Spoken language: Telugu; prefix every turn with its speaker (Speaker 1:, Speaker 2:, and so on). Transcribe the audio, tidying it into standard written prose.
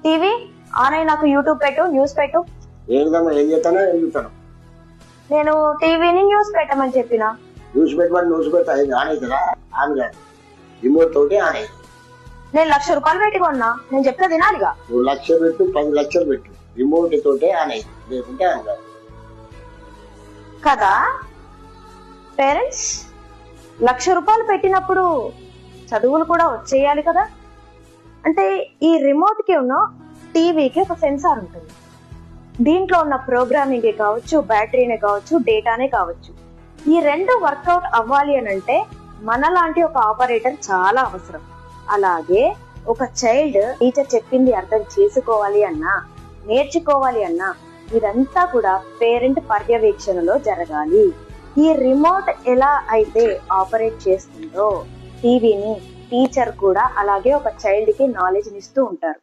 Speaker 1: టీవీ ఆన్ అయి నాకు యూట్యూబ్ పెట్టు, న్యూస్ పెట్టు.
Speaker 2: ఏంటమ్మా ఏం చేస్తానో ఏం చూస్తాను?
Speaker 1: నేను టీవీని న్యూస్ పెట్టమని చెప్పిన.
Speaker 2: న్యూస్ పెట్టమని న్యూస్ పెడతా ఆన్ అవుతుందా? ఆన్ కాదు, రిమోట్ తోటి ఆన్ అయింది.
Speaker 1: నేను 1,00,000 రూపాయలు పెట్టి కొన్నా, నేను చెప్తే తినాలిగా.
Speaker 2: నువ్వు 1,00,000 పెట్టు, 10 లక్షలు పెట్టు, రిమోట్ తోటే ఆన్ అయింది, లేకుంటే ఆన్ కాదు
Speaker 1: కదా. పేరెంట్స్ 1,00,000 రూపాయలు పెట్టినప్పుడు చదువులు కూడా వచ్చేయాలి కదా. అంటే ఈ రిమోట్ కి ఉన్న టీవీకి ఒక సెన్సార్ ఉంటుంది. దీంట్లో ఉన్న ప్రోగ్రామింగ్ కావచ్చు, బ్యాటరీనే కావచ్చు, డేటానే కావచ్చు. ఈ రెండు వర్కౌట్ అవ్వాలి అని అంటే మనలాంటి ఒక ఆపరేటర్ చాలా అవసరం. అలాగే ఒక చైల్డ్ టీచర్ చెప్పింది అర్థం చేసుకోవాలి అన్నా, నేర్చుకోవాలి అన్నా ఇదంతా కూడా పేరెంట్ పర్యవేక్షణలో జరగాలి. ఈ రిమోట్ ఎలా అయితే ఆపరేట్ చేస్తుందో టీవీని టీచర్ కూడా అలాగే ఒక చైల్డ్ కి నాలెడ్జ్ ఇస్తూ ఉంటారు.